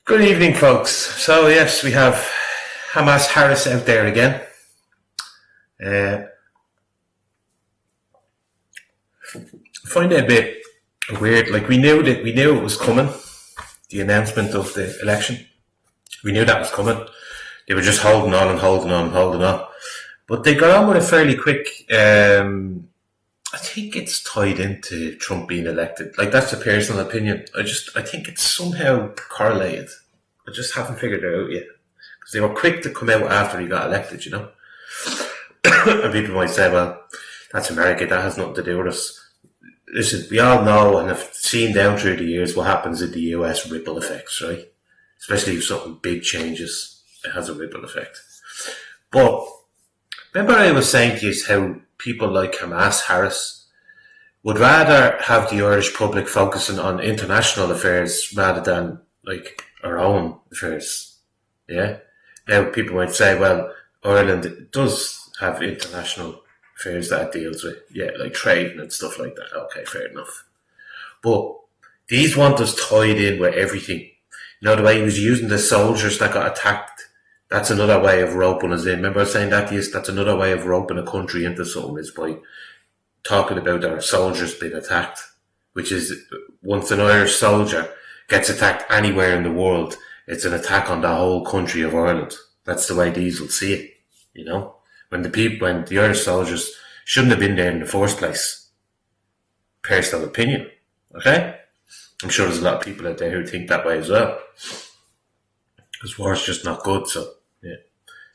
Good evening, folks. So, yes, we have Hamas Harris out there again. I find it a bit weird. Like we knew it was coming. The announcement of the election, we knew that was coming. They were just holding on and holding on and holding on, but they got on with it fairly quick. I think it's tied into Trump being elected. Like, that's a personal opinion. I think it's somehow correlated. I just haven't figured it out yet. Because they were quick to come out after he got elected, you know? And people might say, well, that's America, that has nothing to do with us. Listen, we all know and have seen down through the years what happens in the US, ripple effects, right? Especially if something big changes, it has a ripple effect. But remember I was saying to you how people like Hamas Harris would rather have the Irish public focusing on international affairs rather than like our own affairs. Yeah. Now people might say, well, Ireland does have international affairs that it deals with, yeah, like trading and stuff like that. Okay, fair enough. But these want us tied in with everything. You know, the way he was using the soldiers that got attacked. That's another way of roping us in. Remember I was saying that? Yes, that's another way of roping a country into something is by talking about our soldiers being attacked. Which is, once an Irish soldier gets attacked anywhere in the world, it's an attack on the whole country of Ireland. That's the way these will see it, you know? When the Irish soldiers shouldn't have been there in the first place. Personal opinion, okay? I'm sure there's a lot of people out there who think that way as well. Because war's just not good, so yeah.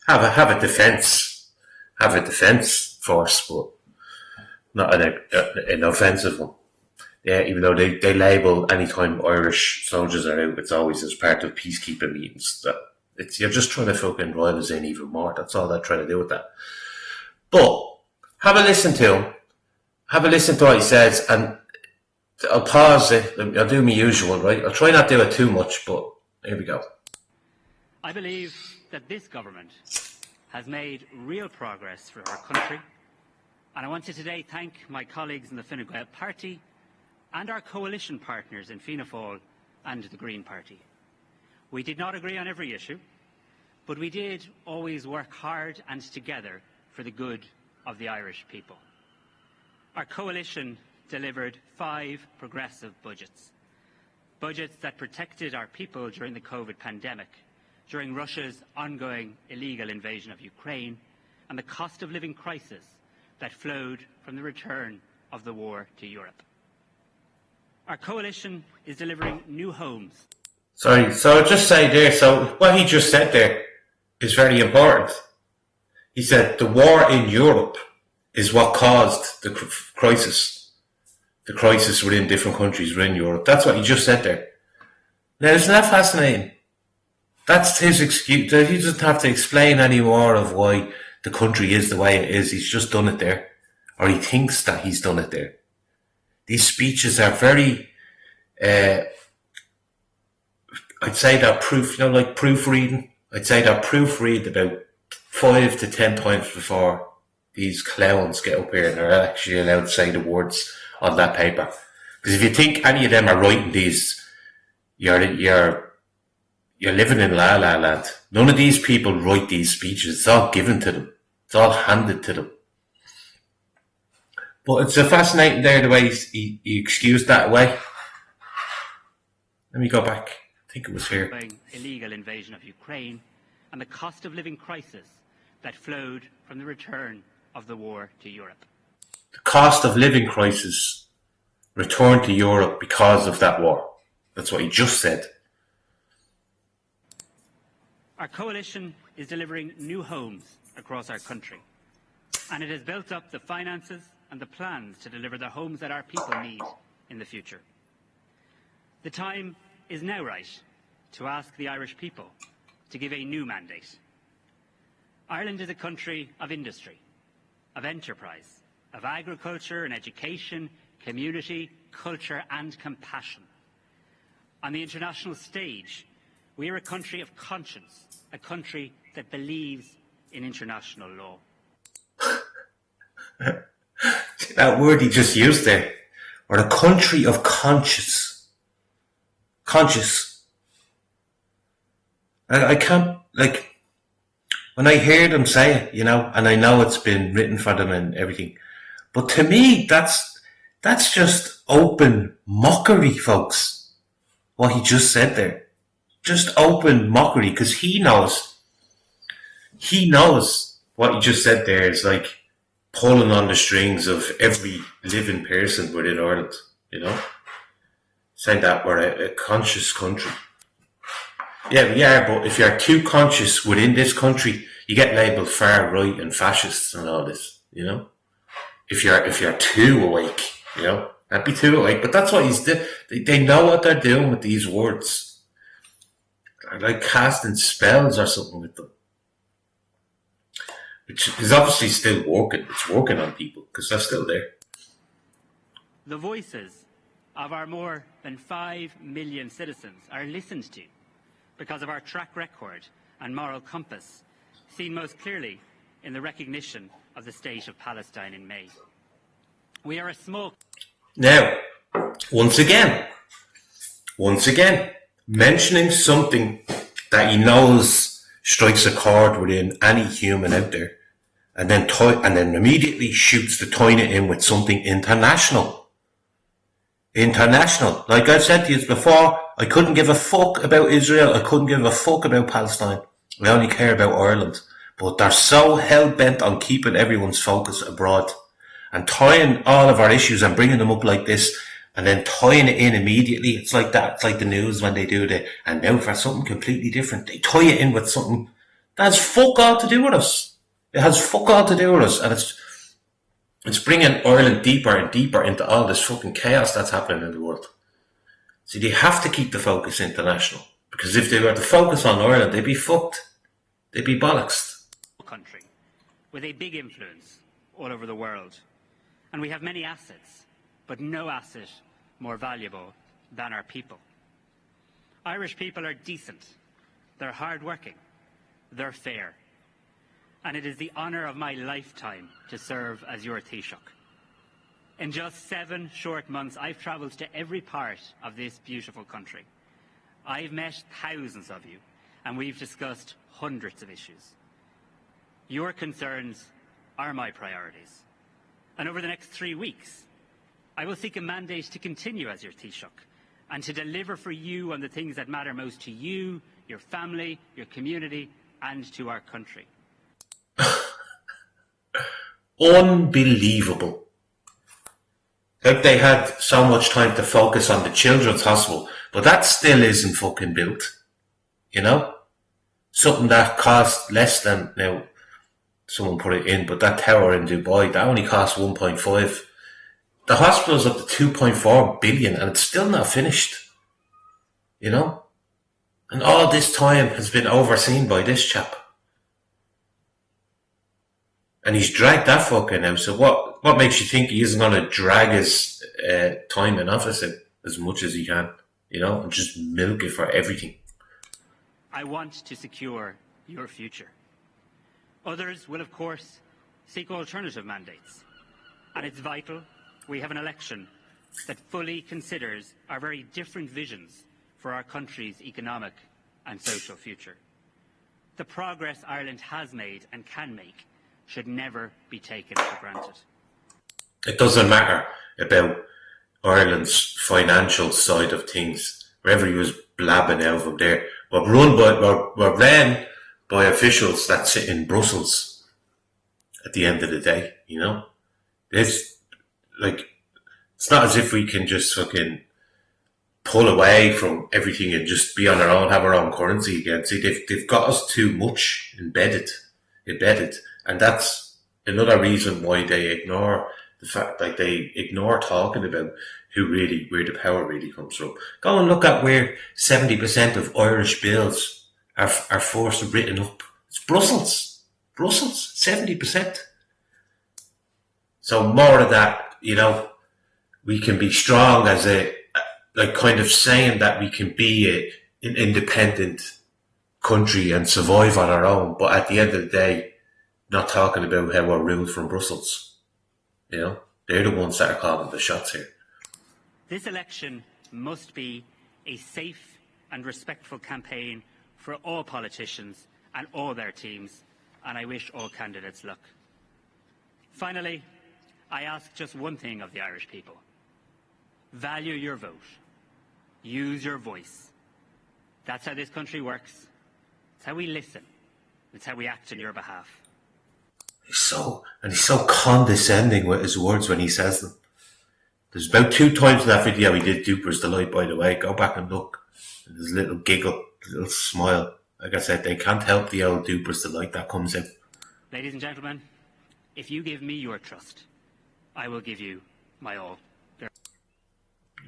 Have a defence force, but not an offensive one. Yeah, even though they label anytime Irish soldiers are out, it's always as part of peacekeeping meetings. You're just trying to fucking rile us in even more. That's all they're trying to do with that. But have a listen to him. Have a listen to what he says, and I'll pause it. I'll do my usual, right? I'll try not to do it too much, but here we go. I believe that this government has made real progress for our country, and I want to today thank my colleagues in the Fine Gael Party and our coalition partners in Fianna Fáil and the Green Party. We did not agree on every issue, but we did always work hard and together for the good of the Irish people. Our coalition delivered 5 progressive budgets that protected our people during the COVID pandemic, during Russia's ongoing illegal invasion of Ukraine, and the cost of living crisis that flowed from the return of the war to Europe. Our coalition is delivering new homes. Sorry, so I'll just say there, so what he just said there is very important. He said the war in Europe is what caused the crisis. The crisis within different countries within Europe. That's what he just said there. Now, isn't that fascinating? That's his excuse. He doesn't have to explain any more of why the country is the way it is. He's just done it there. Or he thinks that he's done it there. These speeches are very, I'd say they're like proofreading. I'd say they're proofread about 5 to 10 times before these clowns get up here and are actually allowed to say the words on that paper. Because if you think any of them are writing these, you're living in La La Land. None of these people write these speeches. It's all given to them. It's all handed to them. But it's a fascinating there the way he excused that away. Let me go back. I think it was here. Illegal invasion of Ukraine and the cost of living crisis that flowed from the return of the war to Europe. The cost of living crisis returned to Europe because of that war. That's what he just said. Our coalition is delivering new homes across our country, and it has built up the finances and the plans to deliver the homes that our people need in the future. The time is now right to ask the Irish people to give a new mandate. Ireland is a country of industry, of enterprise, of agriculture and education, community, culture and compassion. On the international stage, we are a country of conscience, a country that believes in international law. That word he just used there. We're a country of conscience. Conscious. I can't, like, when I hear them say it, and I know it's been written for them and everything, but to me, that's just open mockery, folks. What he just said there, just open mockery, because he knows what he just said there is like pulling on the strings of every living person within Ireland. Saying that we're a conscious country. Yeah, we are, but if you're too conscious within this country, you get labelled far right and fascists and all this. If you're too awake, I'd be too awake. But that's what he's doing. They know what they're doing with these words. They're like casting spells or something with them, which is obviously still working. It's working on people because they're still there. The voices of our more than 5 million citizens are listened to because of our track record and moral compass, seen most clearly in the recognition of the State of Palestine in May. We are a small... Now, once again, mentioning something that he knows strikes a chord within any human out there, and then immediately shoots the toilet in with something international. International. Like I've said to you before, I couldn't give a fuck about Israel. I couldn't give a fuck about Palestine. I only care about Ireland. But they're so hell-bent on keeping everyone's focus abroad and tying all of our issues and bringing them up like this and then tying it in immediately. It's like that. It's like the news when they do and now for something completely different, they tie it in with something that has fuck all to do with us. It has fuck all to do with us, and it's bringing Ireland deeper and deeper into all this fucking chaos that's happening in the world. See, they have to keep the focus international, because if they were to focus on Ireland, they'd be fucked. They'd be bollocks. Country with a big influence all over the world, and we have many assets, but no asset more valuable than our people. Irish people are decent, they're hard-working, they're fair, and it is the honour of my lifetime to serve as your Taoiseach. In just 7 short months, I've travelled to every part of this beautiful country. I've met thousands of you, and we've discussed hundreds of issues. Your concerns are my priorities. And over the next 3 weeks, I will seek a mandate to continue as your Taoiseach and to deliver for you on the things that matter most to you, your family, your community, and to our country. Unbelievable. Like they had so much time to focus on the children's hospital, but that still isn't fucking built. Something that cost less than, now, someone put it in, but that tower in Dubai, that only cost 1.5. The hospital's up to 2.4 billion and it's still not finished. And all this time has been overseen by this chap. And he's dragged that fucking out. So what makes you think he isn't going to drag his time in office out as much as he can, and just milk it for everything? I want to secure your future. Others will, of course, seek alternative mandates. And it's vital we have an election that fully considers our very different visions for our country's economic and social future. The progress Ireland has made and can make should never be taken for granted. It doesn't matter about Ireland's financial side of things. Wherever he was blabbing out from there, we're ran by officials that sit in Brussels at the end of the day, It's not as if we can just fucking pull away from everything and just be on our own, have our own currency again. See, they've got us too much embedded. And that's another reason why they ignore the fact, they ignore talking about where the power really comes from. Go and look at where 70% of Irish bills are forced written up. It's Brussels, 70%. So more of that, we can be strong as kind of saying that we can be an independent country and survive on our own, but at the end of the day, not talking about how we're ruled from Brussels. They're the ones that are calling the shots here. This election must be a safe and respectful campaign for all politicians and all their teams, and I wish all candidates luck. Finally, I ask just one thing of the Irish people. Value your vote. Use your voice. That's how this country works. It's how we listen. It's how we act on your behalf. He's so condescending with his words when he says them. There's about 2 times in that video he did Duper's Delight, by the way. Go back and look. And there's a little giggle, a little smile. Like I said, they can't help the old Duper's Delight that comes in. Ladies and gentlemen, if you give me your trust, I will give you my all.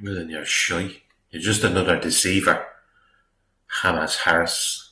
Well, then you're shy. You're just another deceiver. Hamas Harris.